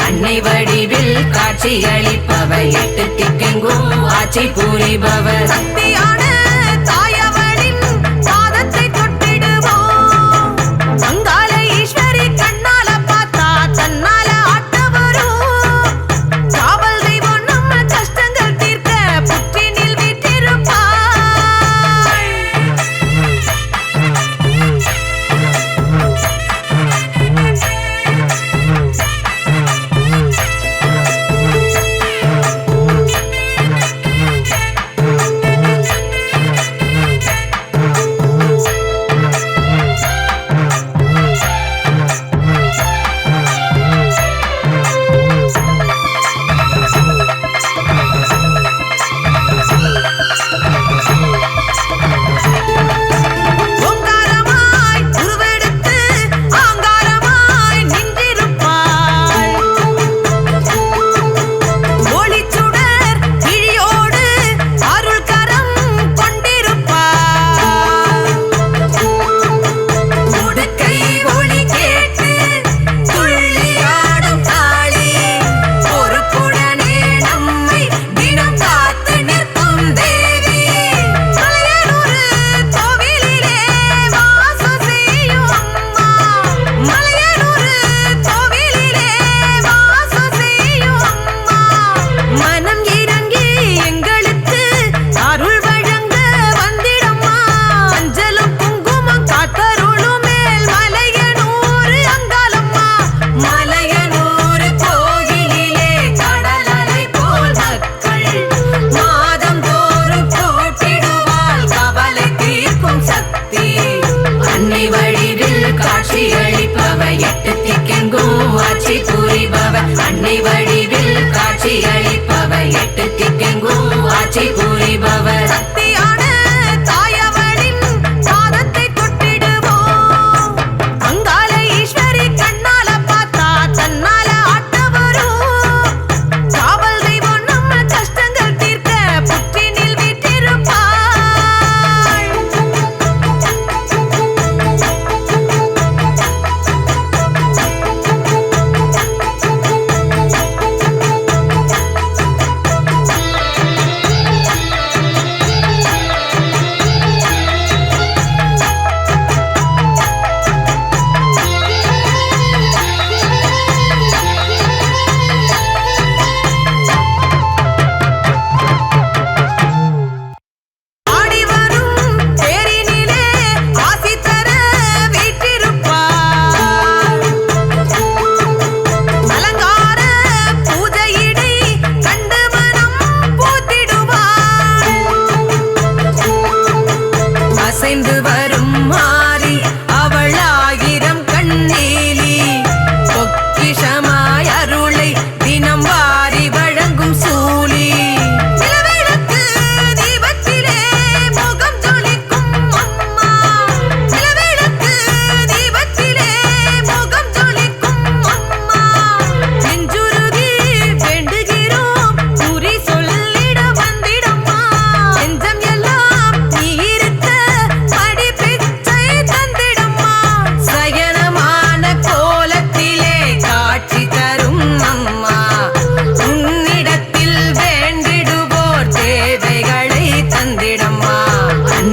அன்னை வடிவில் காட்சியளிப்பவர் எட்டு திக்கெங்கும் ஆட்சி புரிபவர் சக்தியான தாயவளின் பாதத்தை தொட்டிடுவோம். அங்காள ஈஸ்வரி கண்ணால பார்த்தா தன்னால ஆட்ட வரும். காவல் தெய்வம் நம்ம கஷ்டங்கள் தீர்க்க புற்றினில் வீட்டிருப்பாள்.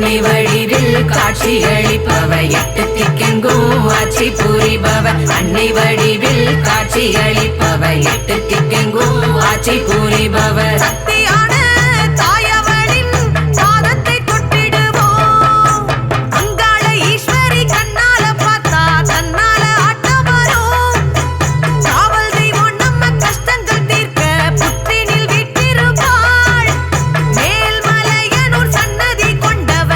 அன்னை வடிவில் காட்சியளிப்பவ எட்டு திக்கெங்கும் ஆட்சி புரிபவ அன்னை வடிவில் காட்சியளிப்பவ எட்டு திக்கெங்கும் ஆட்சி புரிபவ சக்தியான தாயவளின் பாதத்தை தொட்டிடுவோம் அங்காள ஈஸ்வரி கண்ணால பார்த்தா தன்னால ஆட்டம் வரும் காவல் தெய்வம் நம்ம கஷ்டங்கள் தீர்க்க புற்றினில் விட்டிருப்பாள் மேல்மலையனூர் சன்னதி கொண்டவ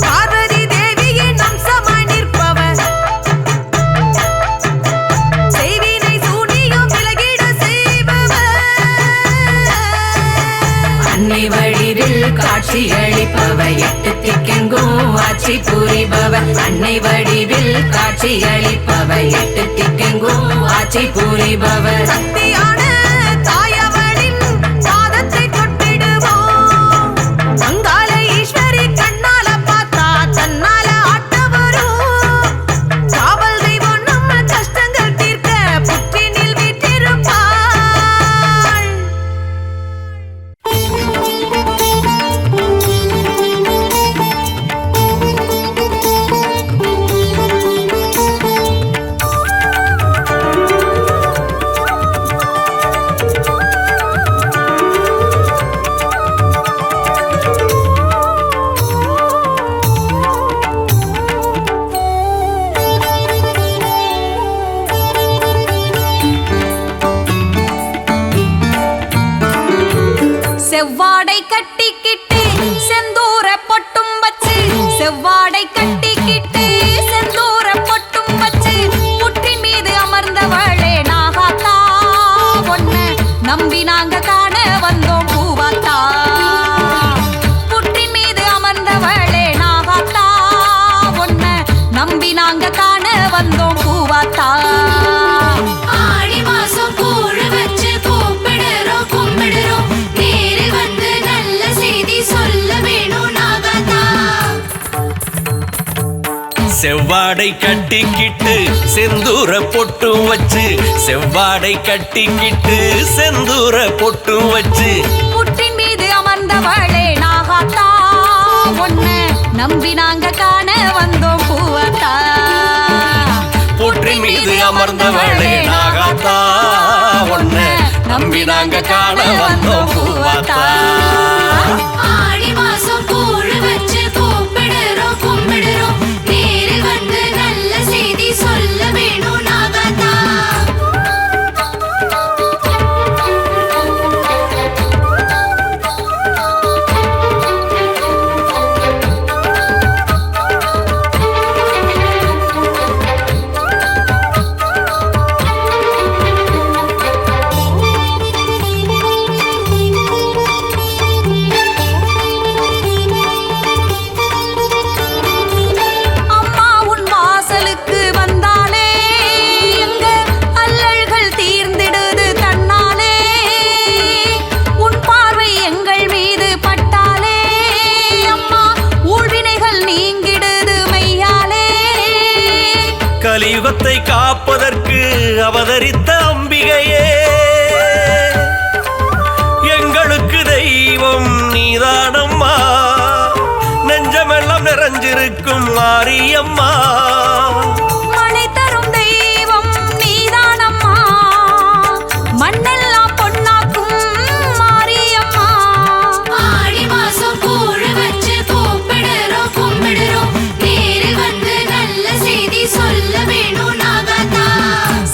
பார்வதி தேவியின் அம்சமாய் நிற்பவ செய்வினை சூனியம் விலகிட செய்பவ அன்னை வடிவில் காட்சியளிப்பவ எட்டு திக்கெங்கும் ஆட்சி புரிபவ அன்னை வடிவில் காட்சியளிப்பவ எட்டு திக்கெங்கும் ஆட்சி புரிபவ சக்தியான தாயவளின் பாதத்தை தொட்டிடுவோம் அங்காள ஈஸ்வரி கண்ணால பார்த்தா தன்னால ஆட்டம் வரும் காவல் தெய்வம் நம்ம கஷ்டங்கள் தீர்க்க புற்றினில் விட்டிருப்பாள் செவ்வாடை கட்டிக்கிட்டு செந்தூர பொட்டும் வச்சு செவ்வாடை கட்டிக்கிட்டு செந்தூர பொட்டும் வச்சு புற்றின் மீது அமர்ந்தவளே நாகாத்தா ஒன்ன நம்பி நாங்க காண வந்தோம் பூவாத்தா புற்றின் மீது அமர்ந்தவளே நாகாத்தா ஒன்ன நம்பி நாங்க காண வந்தோம் பூவாத்தா ஆடி மாசம் கூழு வச்சு கூப்பிடுறோம் கும்பிடுறோம் நேரில் வந்து நல்ல செய்தி சொல்ல வேணும் நாகாத்தா செவ்வாடை கட்டிக்கிட்டு செந்தூர பொட்டும் வச்சு செவ்வாடை கட்டிக்கிட்டு செந்தூர பொட்டும் வச்சு புற்றின் மீது அமர்ந்தவளே நாகாத்தா ஒன்ன நம்பி நாங்க காண வந்தோம் பூவாத்தா புற்றின் மீது அமர்ந்தவளே நாகாத்தா ஒன்ன நம்பி நாங்க காண வந்தோம் பூவாத்தா ஆடி மாசம் கூழு வச்சு கூப்பிடுறோம் கும்பிடுறோம் நேரில் வந்து நல்ல செய்தி சொல்ல வேணும் நாகாத்தா அம்மா உன் வாசலுக்கு வந்தாலே எங்க அல்லல்கள் தீர்ந்திடுது தன்னாலே உன் பார்வை எங்கள் மீது பட்டாலே அம்மா ஊழ்வினைகள் நீங்கிடுது மையாலே கலியுகத்தை காப்பதற்கு அவதரித்த அம்பிகையே எங்களுக்கு தெய்வம் நீதானம்மா நெஞ்சமெல்லாம் நிறைஞ்சிருக்கும் மாரியம்மா மழை தரும் தெய்வம் நீதானம்மா மண்ணெல்லாம் பொன்னாக்கும் மாரியம்மா ஆடி மாசம் கூழு வச்சு கூப்பிடுறோம் கும்பிடுறோம் நேரில் வந்து நல்ல செய்தி சொல்ல வேணும் நாகாத்தா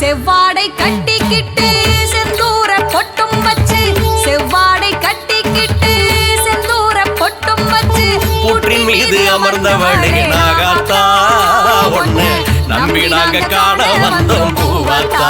செவ்வாடை கட்டிக்கிட்டு செந்தூர பொட்டும் வச்சு செவ்வாடை கட்டிக்கிட்டு செந்தூர பொட்டும் வச்சு புற்றின் மீது அமர்ந்தவளே நாகாத்தா ஒண்ணு நம்பி நாங்க காண வந்தோம் பூவாத்தா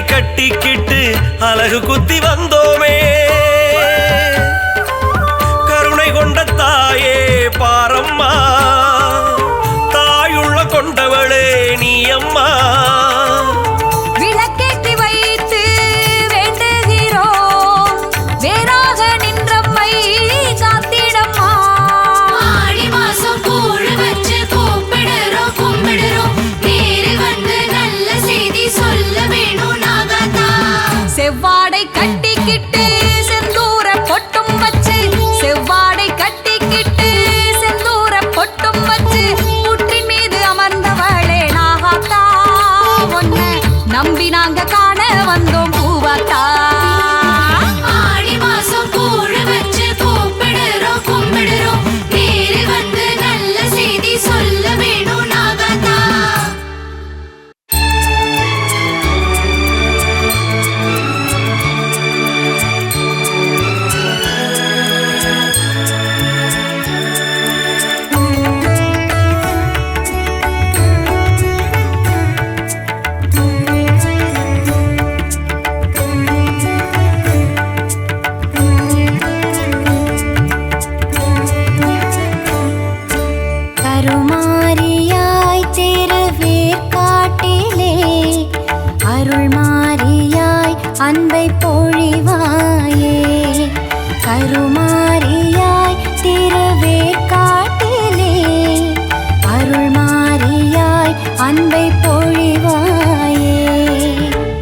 கட்டிக்கிட்டு அழகு குத்தி வந்தோமே. கருணை கொண்ட தாயே பாரம்மா, தாயுள்ள கொண்டவளே நீ அம்மா. விளக்கேற்றி வைத்து வேண்டுகிறோம், வேறாக நின்றம்மை காத்திடம்மா. ஆடி மாசம் கூழு வச்சு கூப்பிடுறோம் கும்பிடுறோம், நேரில் வந்து நல்ல செய்தி சொல்ல வேணும் நாகாத்தா. செவ்வாடை கட்டிக்கிட்டு செந்தூர பொட்டும் வச்சு, செவ்வாடை கட்டிக்கிட்டு செந்தூர பொட்டும் வச்சு, புற்றின் மீது அமர்ந்தவளே நாகாத்தா. ஒன்ன நம்பி நாங்க காண வந்தோம் பூவாத்தா. ஆடி மாசம் கூழு வச்சு கூப்பிடுறோம் கும்பிடுறோம், நேரில் வந்து நல்ல செய்தி சொல்ல வேணும் நாகாத்தா. கருமாரியாய் திருவேற்காட்டிலே அருள் மாரியாய் அன்பை பொழிவாயே. கருமாரியாய் திருவேற்காட்டிலே அருள் மாரியாய் அன்பை பொழிவாயே.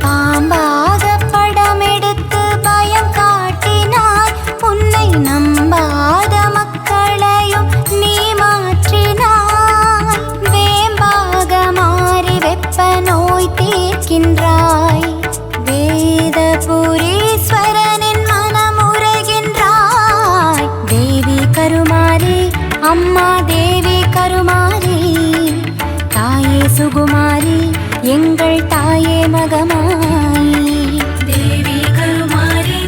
பாம்பாக படமெடுத்து பயம் காட்டினாய், உன்னை நம்பாத மக்களையும் நீ மாற்றினாய். வேம்பாக மாறி வெப்ப நோய் தீர்க்கின்றாய், வேதபுரீஸ்வரனின் மனமுறைகின்றாய். தேவி கருமாரி அம்மா, தேவி கருமாரி தாயே சுகுமாரி, எங்கள் தாயே மகமாயி. தேவி கருமாரி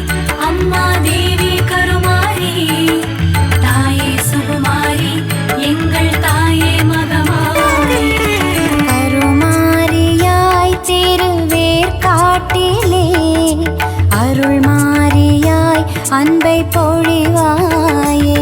அம்மா, தேவி கருமாரி தாயே சுகுமாரி, எங்கள் தாயே மகமாயி. கருமாரியாய் திருவேற்காட்டிலே அருள் மாரியாய் அன்பை பொழிவாயே.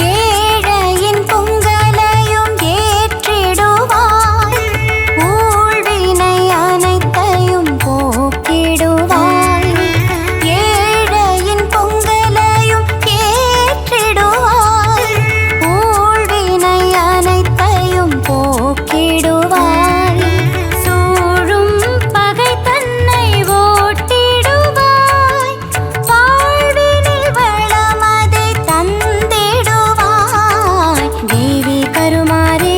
ஏழையின் பொங்கலையும் ஏற்றிடுவாய், ஊழ்வினை அனைத்தையும் போக்கிடுவாய். ஏழையின் பொங்கலையும் ஏற்றிடுவாய், ஊழ்வினை அனைத்தையும் போக்கிடுவாய். சூழும் பகை தன்னை ஓட்டிடுவாய், வாழ்வினில் வளமதை தந்திடுவாய். தேவி கருமாரி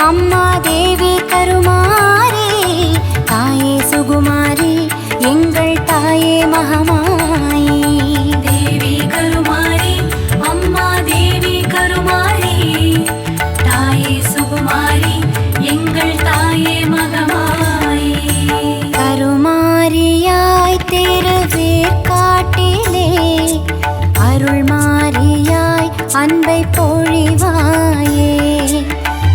அம்மா, தேவி கருமாரி தாயே சுகுமாரி, எங்கள் தாயே மகமாயி. தேவி கருமாரி அம்மா, தேவி கருமாரி தாயே சுகுமாரி, எங்கள் தாயே மகமாயி. கருமாரியாய் திருவேற்காட்டிலே அருள் மாரியாய் அன்பை பொழிவாயே.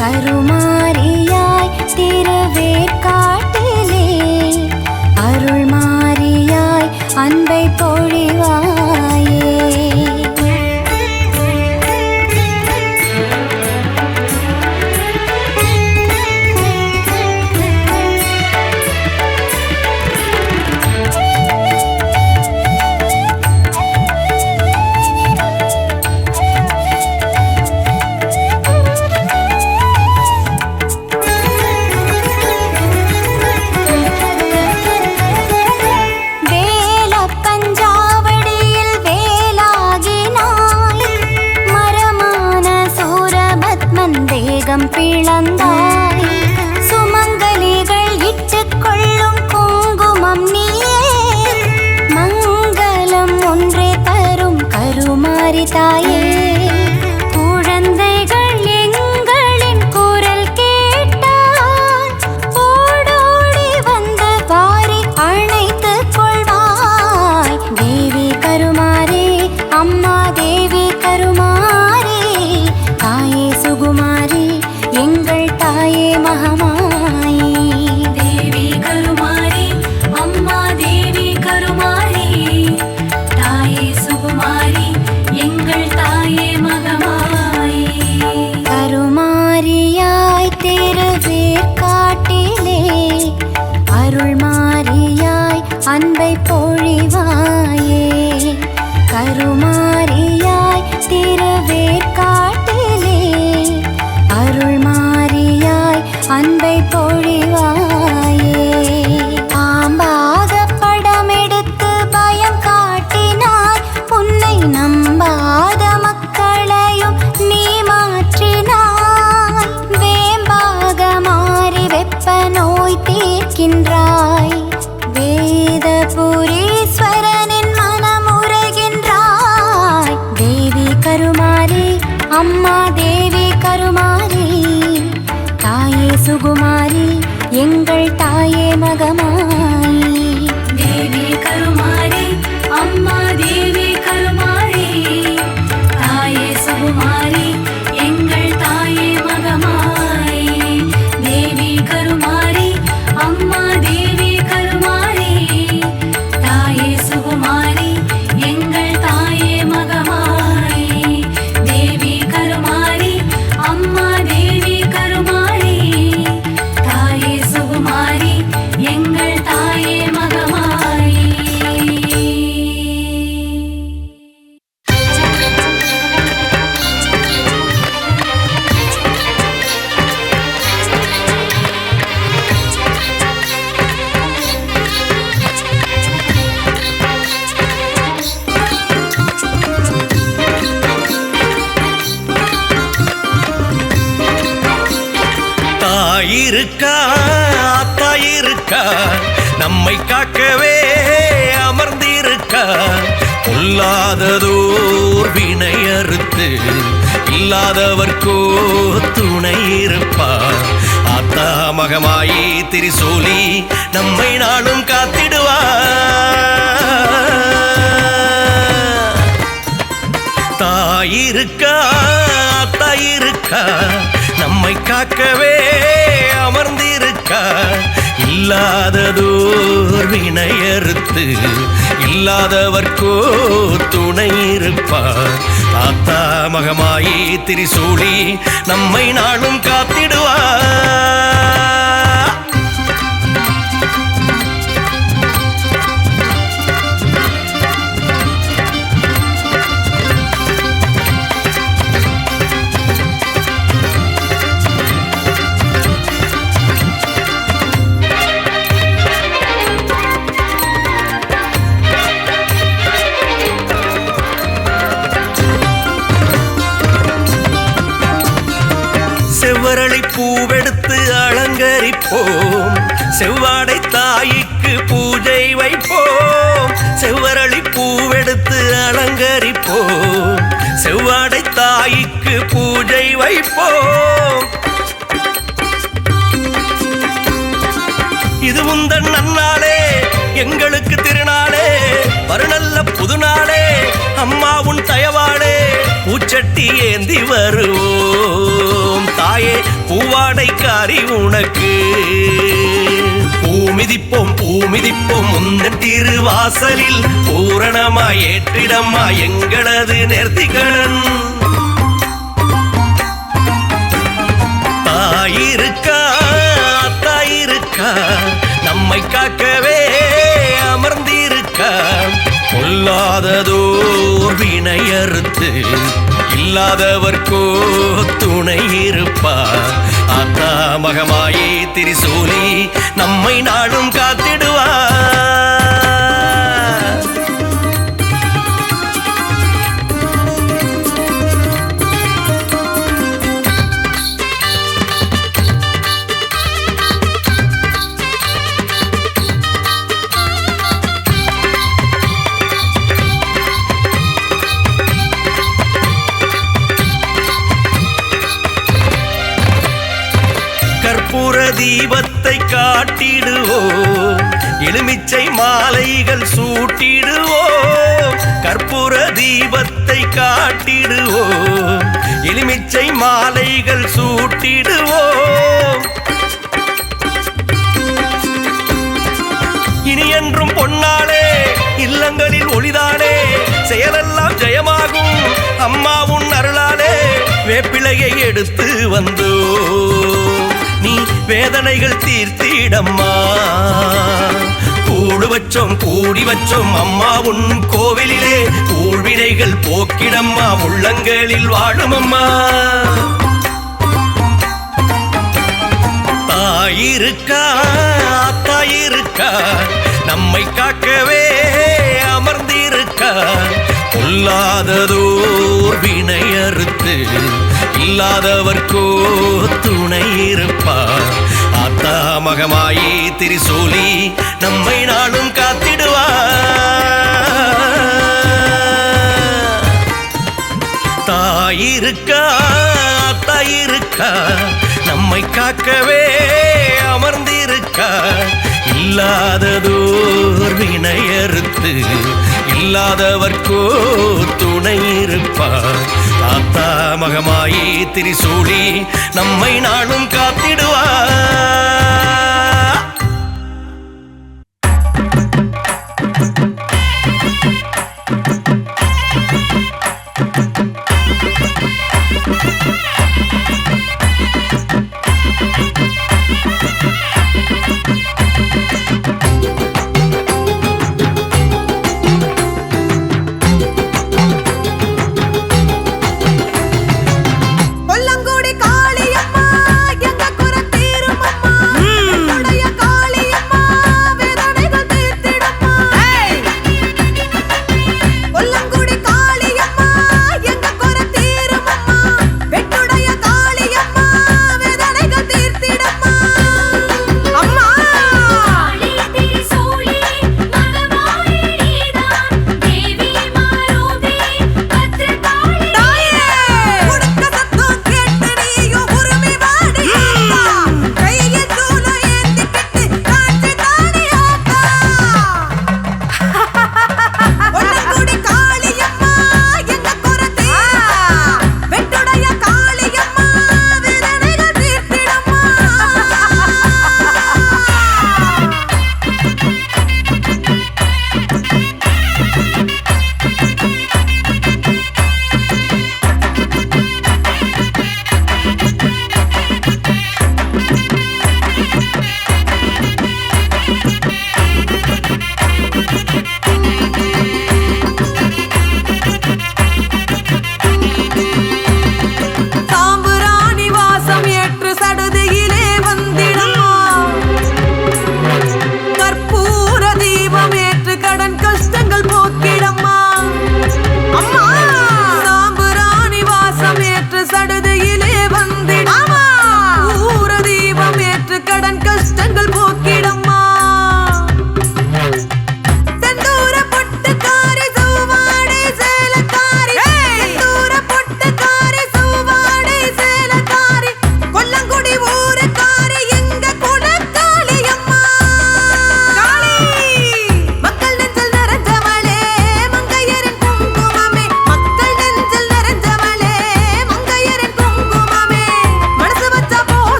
கருமாரியாய் திருவேற்காட்டிலே அருள் மாரியாய் அன்பை பொழிவாயே. வேலப்பஞ்சாவடி தாயே குழந்தைகள் எங்களின் குரல் கேட்டால் ஓடோடி வந்து வாரி அணைத்துக் கொள்வாய் தேவி கருமாரி அம்மா தேவி கருமாரி தாயே சுகுமாரி எங்கள் தாயே மகமாயி தேவி கருமாரி அம்மா தேவி கருமாரி தாயே சுகுமாரி எங்கள் தாயே மகமாயி கருமாரியாய் திருவேற்காட்டிலே அருள் மாரியாய் அன்பை பொழிவாயே கருமாரியாய் திருவேற்காட்டிலே அருள் மாரியாய் அன்பை பொழிவாயே பாம்பாக படமெடுத்து பயம் காட்டினாய் உன்னை நம்பாத மக்களையும் நீ மாற்றினாய் வேம்பாக மாறி வெப்ப நோய் தீர்க்கின்றாய் வேதபுரீஸ்வரனின் மனமுறைகின்றாய் தேவி கருமாரி அம்மா தேவி கருமாரி தாயே சுகுமாரி எங்கள் தாயே மகமாயி தேவி கருமாரி அம்மா தேவி கருமாரி தாயே சுகுமாரி எங்கள் தாயே மகமாயி தேவி கருமாரி அம்மா தேவி கருமாரி தாயே சுகுமாரி எங்கள் தாயே மகமாயி தேவி கருமாரி அம்மா தேவி கருமாரி தாயே சுகுமாரி எங்கள் தாயே மகமாயி தாயிருக்கா தாயிருக்கா நம்மை காக்கவே அமர்ந்திருக்கா பொல்லாததோர் வினை அறுத்து இல்லாதவர்க்கோ துணை இருப்பா ஆத்தா மகமாயி திரிசூலி நம்மை நாளும் காத்திடுவா தாயிருக்கா தாயிருக்கா நம்மை காக்கவே அமர்ந்திருக்கா இல்லாததோர் வினையறுத்து இல்லாதவர்க்கோ துணை இருப்பார் ஆத்தா மகமாயி திரிசூலி நம்மை நாளும் காத்திடுவார் செவ்வரளி பூவெடுத்து அலங்கரிப்போம் செவ்வாடை தாய்க்கு பூஜை வைப்போம் செவ்வரளி பூவெடுத்து அலங்கரிப்போம் செவ்வாடை தாய்க்கு பூஜை வைப்போம் இது முந்தன் நன்னாளே எங்களுக்கு திருநாளே வருநல்ல புதுநாளே அம்மா உன் தயவாளே பூச்சட்டி ஏந்தி வருவோம் தாயே பூவாடைக்காரி உனக்கு பூமிதிப்போம் பூமிதிப்போம் முந்தன் திருவாசலில் பூரணமாய் ஏற்றிடம்மா எங்களது நேர்த்திகடன் தாயிருக்கா தாயிருக்கா நம்மை காக்கவே அமர்ந்திருக்கா பொல்லாததோர் வினையறுத்து இல்லாதவர்க்கோ துணை இருப்பார் ஆத்தா மகமாயி திரிசூலி நம்மை நாளும் காத்திடுவார் எலுமிச்சை மாலைகள் சூட்டிடுவோம் கற்பூர தீபத்தை காட்டிடுவோம் எலுமிச்சை மாலைகள் சூட்டிடுவோம் இனி என்றும் பொன்னாளே இல்லங்களில் ஒளிதானே செயலெல்லாம் ஜெயமாகும் அம்மா உன் அருளாலே வேப்பிலையை எடுத்து வந்தோ நீ வேதனைகள் தீர்த்திடம்மா கூடு வச்சோம் கூடி வச்சோம் அம்மா உன் கோவிலிலே ஊழ்வினைகள் போக்கிடம்மா உள்ளங்களில் வாழும் அம்மா தாயிருக்கா தாயிருக்கா நம்மை காக்கவே அமர்ந்திருக்கா பொல்லாததோர் வினையறுத்து இல்லாதவர்க்கோ துணை இருப்பார் ஆத்தா மகமாயி திரிசூலி நம்மை நாளும் காத்திடுவார் தாயிருக்கா தாயிருக்கா நம்மை காக்கவே அமர்ந்திருக்கா இல்லாததோர் வினையறுத்து இல்லாதவர்க்கோ துணை இருப்பார் ஆத்தா மகமாயி திரிசூலி நம்மை நாளும் காத்திடுவார்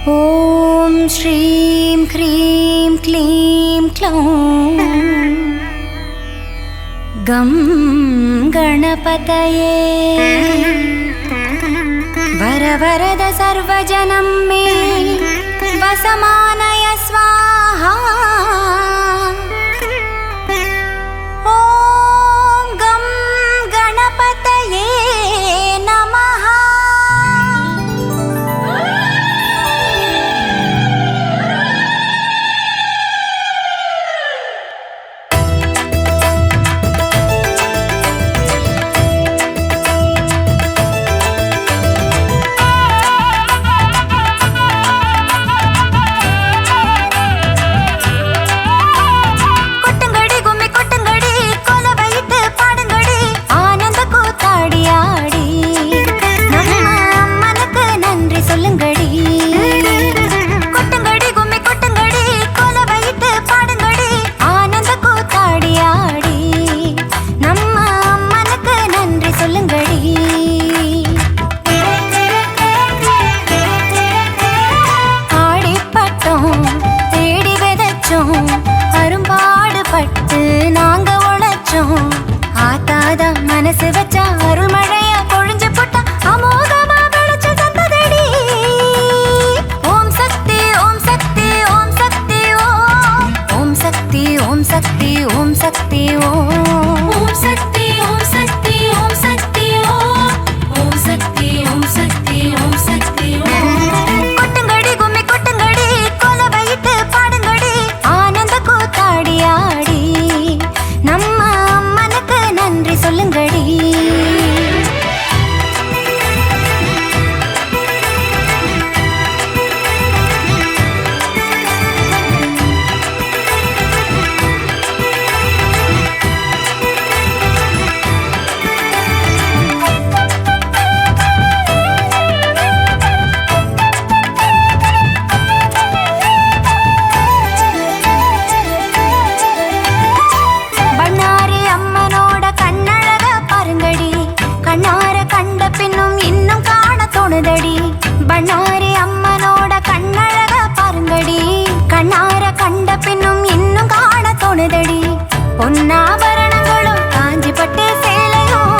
ॐ श्रीं ह्रीं क्लीं क्लौं गं गणपतये वरवरद सर्वजनं मे वसमानय स्वाहा ॐ गं गणपतये नमः। மனசு வச்சா அருள் மழையா பொழிஞ்சு போட்டா அமோகமா விளைச்சு தந்ததடி. ஓம் சக்தி ஓம் சக்தி ஓம் சக்தி ஓம் ஓம் சக்தி ஓம் சக்தி ஓம் சக்தி ஓம் ஓம் சக்தி ஓம் சக்தி ஓம் சக்தி ஓம் ஓம் சக்தி ஓம் சக்தி ஓம் சக்தி ஓம். கொட்டுங்கடி கும்மி கொட்டுங்கடி கோல வைத்து பாடுங்கடி ஆனந்த கூத்தாடி ஆடி நம்ம அம்மனுக்கு நன்றி சொல்லுங்கடி. பண்ணாரி அம்மனோட கண்ணழக பாருங்கடி கண்ணார கண்ட பின்னும் இன்னும் காண தோணுதடி. பொன்னாபரணங்களும் காஞ்சி பட்டு சேலையும்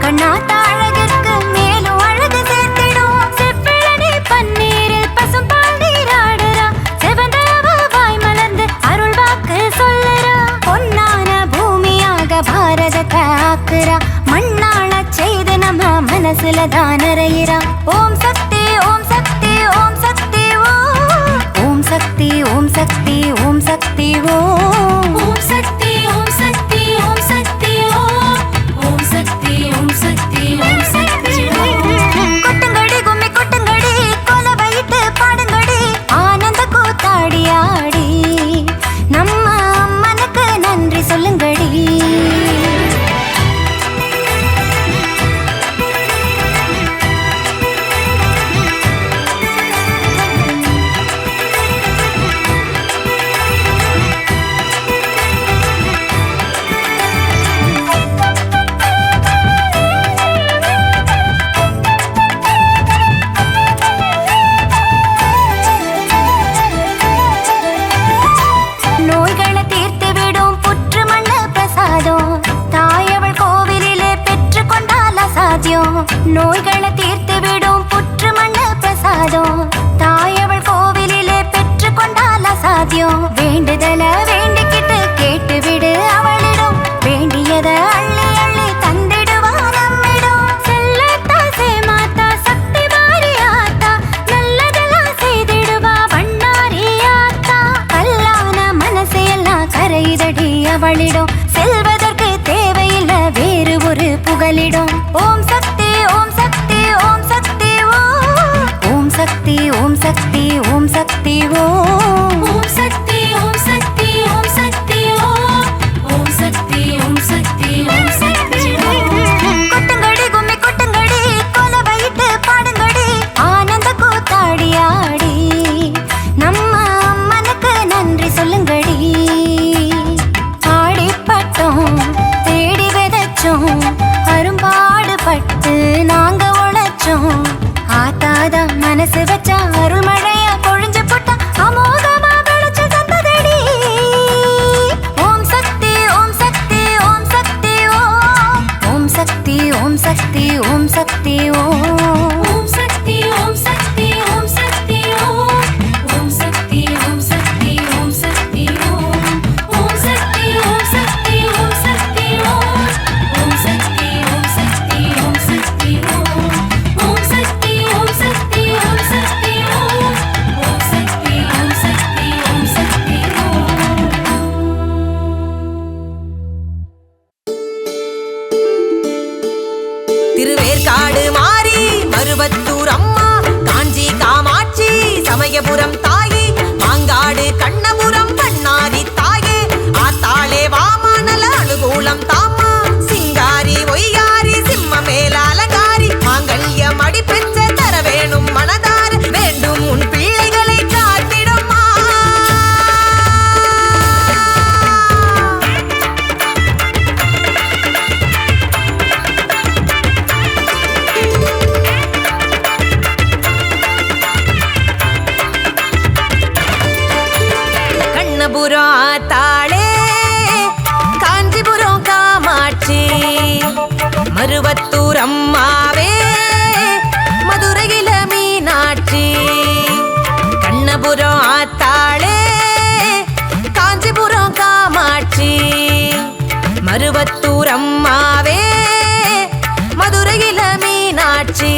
கண்ணாத்த அழகிற்கு மேலும் அழகு சேர்த்திடும். செவ்விழனி பன்னீரில் பசும் பால் நீராடுறா செவந்தவ வாய் மலர்ந்து அருள் வாக்கு சொல்லுறா. பொன்னான பூமியாக பாரதத்தை ஆக்குறா மண்ணாள செய்து நம்ம மனசுல தான் நிறையிறா. ஓம் சக்தி ஓம் சக்தி ஓம் சக்தி ஓம் ஓம் சக்தி ஓம் சக்தி ஓம் சக்தி ஓம் ஓம் சக்தி ஓம் சக்தி ஓம் சக்தி ஓம் ஓம் சக்தி ஓம் சக்தி ஓம் சக்தி ஓம். கொட்டுங்கடி கும்மி கொட்டுங்கடி கோல வைத்து பாடுங்கடி ஆனந்த கூத்தாடி ஆடி நம்ம அம்மனுக்கு நன்றி சொல்லுங்கடி. நோய்களை தீர்த்து விடும் புற்று மண்ண பிரசாதம் தாயவள் கோவிலிலே பெற்று கொண்டால சாத்தியம். வேண்டுதல வேண்டிக்கிட்டு கேட்டு விடு அவளிடம் வேண்டியத அள்ளி அள்ளி தந்திடுவா நம்மிடம். செல்லத்தா சேமாத்தா சக்தி மாரியாத்தா நல்லதெல்லாம் செய்திடுவா பண்ணாரியாத்தா. கல்லான மனசையெல்லாம் கரைதடி அவளிடம் செல்வதற்கு தேவையில்லை வேறு ஒரு புகலிடம். ஓம் சக்தி ஓம் சக்தி ஓம் சக்தி ஓம் ஓம் சக்தி ஓம் சக்தி ஓம் சக்தி ஓம் ஓம் சக்தி ஓம் சக்தி ஓம் சக்தி ஓம் ஓம் சக்தி ஓம் சக்தி ஓம் சக்தி ஓம். கொட்டுங்கடி கும்மி கொட்டுங்கடி கோல வைத்து பாடுங்கடி ஆனந்த கூத்தாடி ஆடி நம்ம அம்மனுக்கு நன்றி சொல்லுங்கடி. ஆடிப்பட்டோம் தேடி விதைச்சோம் அரும்பாடுபட்டு நாங்க உழைச்சோம் ஆத்தாத மனசு வச்சா அருள் மழையா பொழு மாயபுரம் தாயே மாங்காடு கண்ணபுரம் பண்ணாரி தாயே ஆத்தாளே வாமானல அனுகூலம் தாமா சிங்காரி ஒய்யாரி சிம்ம மேல அலங்காரி மாங்கல்யம் அடி பெற்ற தர வேணும் மனதார வேண்டும் உன் பிள்ளைகளை காத்திடம்மா கண்ணபுரம் தாளே காஞ்சிபுரம் காமாட்சி மருவத்தூர் அம்மாவே மதுரையில மீனாட்சி கண்ணபுரம் ஆத்தாளே காஞ்சிபுரம் காமாட்சி மருவத்தூர் அம்மாவே மதுரையில மீனாட்சி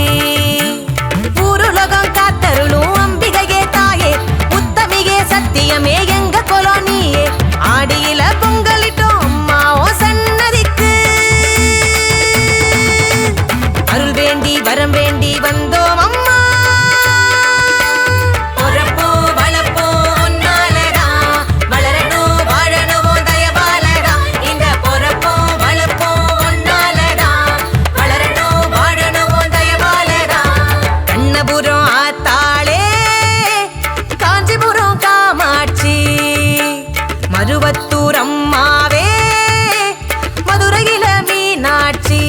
ஊருலகம் காத்தருளும் அம்பிகையே தாயே உத்தமிகே சத்தியமே எங்க கொலோனியே ஆடியில பொங்கலிட்டோம் அம்மா ஓ சன்னதிக்கு அருள் வேண்டி வரம் வேண்டி வந்தோம் அம்மா பொறப்போ வளப்போ உன்னாலடா வளரணும் வாழணும் தயவாலடா இந்த பொறப்போ வளப்போ உன்னாலடா வளரணும் வாழணும் தயவாலடா கண்ணபுரம் ஆத்தாளே காஞ்சிபுரம் காமாட்சி மருவத்தூர் அம்மாவே மதுரையில மீனாட்சி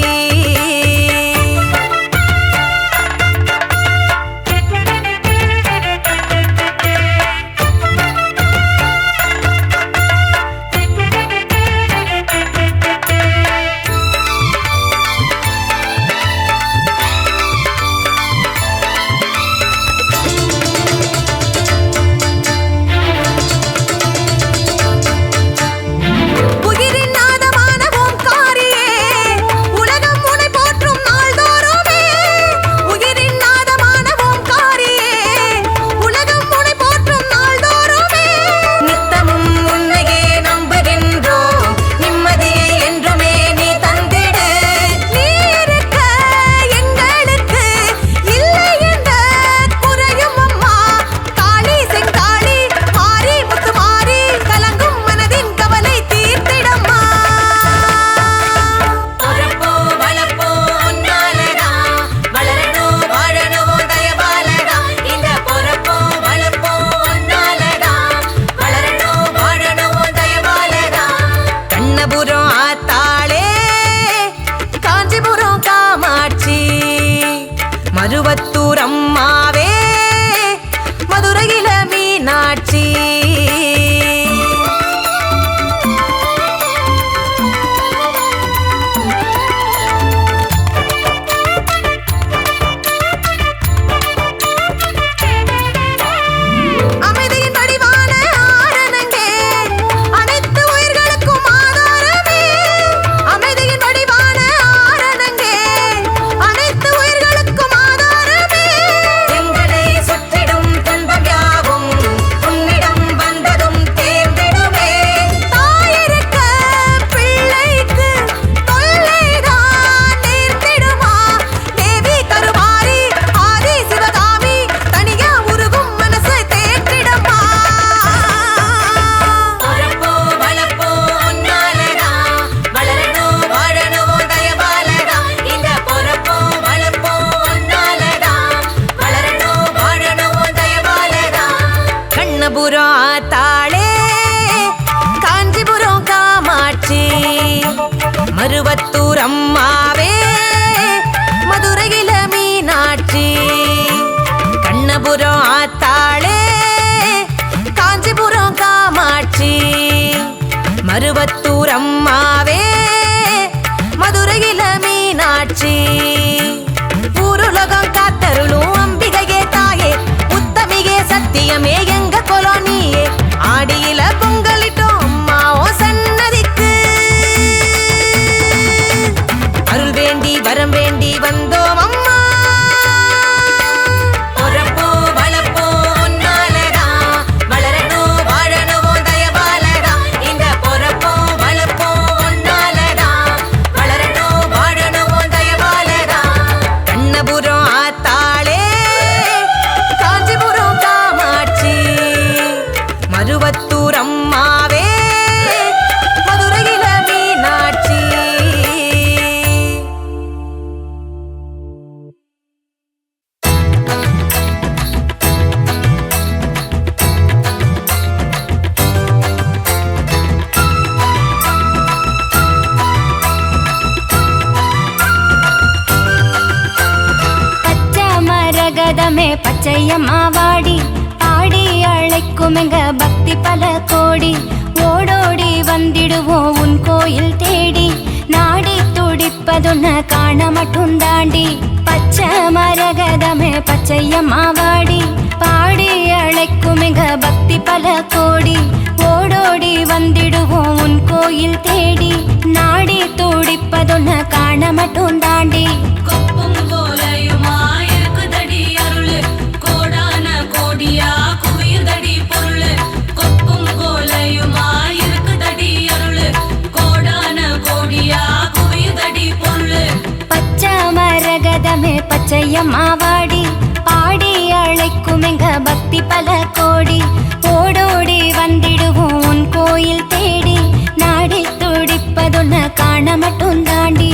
உயிரின் நாதமான ஓம்காரியே உலகம் உனை போற்றும் நாள்தோறுமே உயிரின் நாதமான ஓம்காரியே உலகம் உனை போற்றும் நாள்தோறுமே நித்தமும் உன்னையே நம்புகின்றோம் நிம்மதியை என்றுமே நீ தந்திடு நீ இருக்க எங்களுக்கு இல்லை என்ற குறையும் அம்மா காளி செங்காளி மாறி முத்து மாறி கலங்கும் மனதின் கவலை தீர்த்திடம்மா பொறப்போ வளப்போ உன்னாலடா வளரணும் வாழணும் தயவாலடா இந்த பொறப்போ வளப்போ உன்னாலடா வளரணும் வாழணும் தயவாலடா கண்ணபுரம் ஆத்தாளே காஞ்சிபுரம் காமாட்சி மருவத்தூர் அம்மாவே மதுரையில மீனாட்சி அமைதியின் வடிவான ஆரணங்கே அனைத்து உயிர்களுக்கும் ஆதாரமே அமைதியின் வடிவான ஆரணங்கே அனைத்து உயிர்களுக்கும் ஆதாரமே எங்களை சுற்றிடும் துன்பம் யாவும் உன்னிடம் வந்ததும் தேர்ந்திடுமே தாயிருக்க பிள்ளைக்கு தொல்லைதான் நேர்ந்திடுமா தேவி கருமாரி ஆதி சிவகாமி தனியா உருகும் மனசை தேற்றிடமா பொறப்போ வளப்போ உன்னாலடா வளரணும் வாழணும் தயவாலடா இந்த பொறப்போ வளப்போ உன்னாலடா வளரணும் வாழணும் தயவாலடா கண்ணபுரம் ஆத்தாளே காஞ்சிபுரம் காமாட்சி மருவத்தூர் அம்மாவே மதுரையில மீனாட்சி கண்ணபுரம் ஆத்தாளே காஞ்சிபுரம் காமாட்சி மருவத்தூர் அம்மாவே மதுரையில மீனாட்சி ஊருலகம் காத்தருளும் அம்பிகையே தாயே உத்தமிகே சத்தியமே எங்க கொலோனியே ஆடியில பொங்கலிட்டோம் அம்மா ஓ சன்னதிக்கு அருள் வேண்டி வரம் வேண்டி வந்தோம் அம்மா பொறப்போ வளப்போ உன்னாலடா வளரணும் வாழணும் தயவாலடா இந்த பொறப்போ வளப்போ மரகதமே பச்சையம்மா வாடி பாடி அழைக்கும் எங்க பக்தி பல கோடி ஓடோடி வந்திடுவோம் உன் கோயில் தேடி நாடி துடிப்பதுன்ன காண மட்டும் தாண்டி பச்சை மரகதமே பச்சையம்மா வாடி பாடி அழைக்கும் எங்க பக்தி பல கோடி ஓடோடி வந்திடுவோம் உன் கோயில் தேடி நாடி துடிப்பதுன்ன காண மட்டும் தாண்டி கொப்பும் கோலையுமா இருக்குதடி அருளு கோடான கோடியா குவியுதடி பொருளு கொப்பும் கோலையுமா இருக்குதடி அருளு கோடான கோடியா குவியுதடி பொருளு பச்சை மரகதமே பச்சையம்மா வாடி பாடி அழைக்கும் எங்க பக்தி பல கோடி ஓடோடி வந்திடுவோம் உன் கோயில் தேடி நாடி துடிப்பதுன்ன காண மட்டும் தாண்டி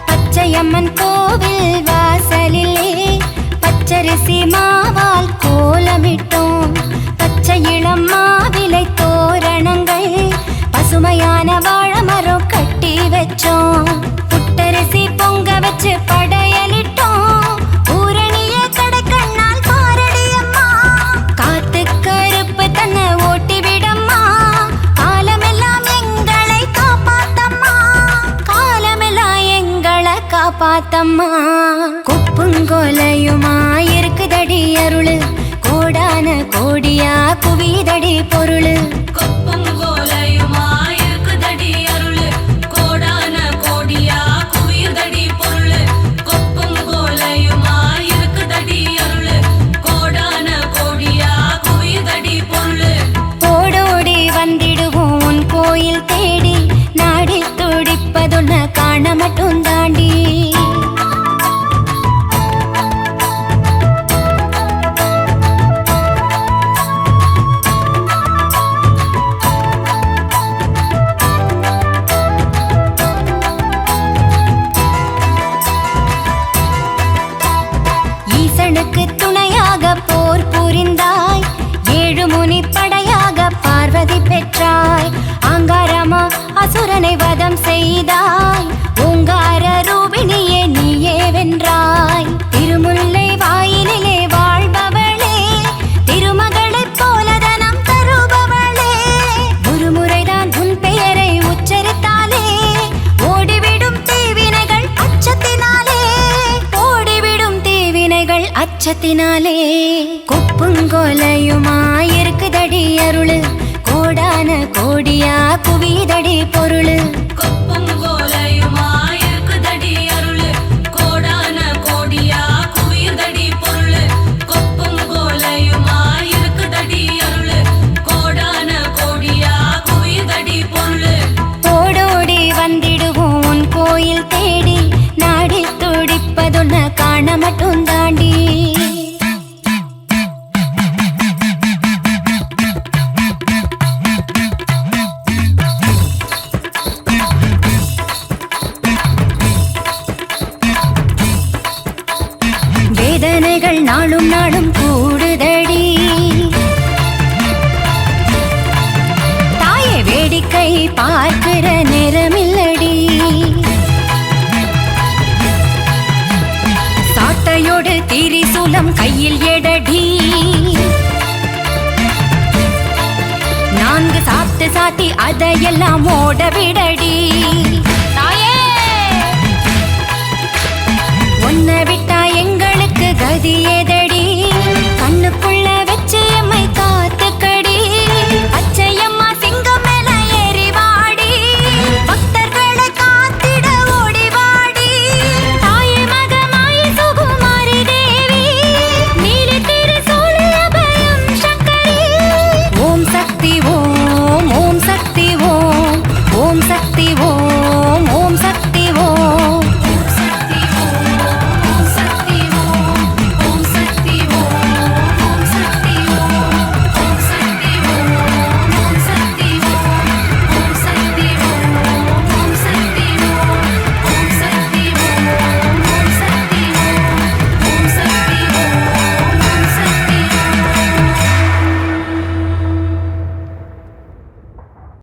பச்சையம்மன் கோவில் வாசலிலே பச்சரிசி மாவால் கோலமிட்டோம் பச்சை இளம் மாவிலை தோரணங்கள் பசுமையான வாழைமரம் கட்டி வச்சோம் புட்டரிசி பொங்க வச்சு படையலிட்டோம் பூரணிய கடைக்கண்ணால் பாரடி அம்மா காத்து கருப்பு தன்னை ஓட்டி விடம்மா காலமெல்லாம் எங்களை காப்பாத்தம்மா காலமெல்லாம் எங்களை காப்பாத்தம்மா குப்புங்கோலையுமா இருக்குதடி அருளு கோடான கோடியா குவிதடி பொருளு கொப்பும் கோலையுமா இருக்குதடி அருளு கோடான கோடியா குவியுதடி பொருளு கொப்பும் கோலையுமா இருக்குதடி அருளு கோடான கோடியா குவியுதடி பொருளு ஓடோடி வந்திடுவோம் உன் கோயில் தேடி நாடி துடிப்பதுன்ன காண மட்டும் தாண்டி ஈசனுக்கு துணையாக போர் புரிந்தாய் ஏழு முனி படையாக பார்வதி பெற்றாய் ஆங்காரமா அசுரனை வதம் செய்தாய் ஓங்கார ரூபிணியே நீயே வென்றாய் திருமுல்லை வாயினிலே வாழ்பவளே திருமகளைப் போல தனம் தருபவளே ஒரு முறைதான் உன் பெயரை உச்சரித்தாலே ஓடிவிடும் தீவினைகள் அச்சத்தினாலே ஓடிவிடும் தீவினைகள் அச்சத்தினாலே குப்புங்கோலையுமா இருக்குதடி அருளு கோடான கோடியா குவிதடி பொருளு கொப்பும் கோலையுமா இருக்குதடி அருளு கோடான கோடியா குவியுதடி பொருளு கொப்பும் கோலையுமா இருக்குதடி அருளு கோடான கோடியா குவியுதடி பொருளு ஓடோடி வந்திடுவோம் உன் கோயில் தேடி நாடி துடிப்பதுன்ன காண மட்டும் தாண்டி வேதனைகள் நாளும் நாளும் கூடுதடி தாயே வேடிக்கை பார்க்கிற நேரமில்லடி சாட்டையோடு திரிசூலம் கையில் எடடி நான்கு சாத்து சாத்தி அதையெல்லாம் ஓட விடடி தாயே உன்னை விட்டா எங்களுக்கு கதி ஏதடி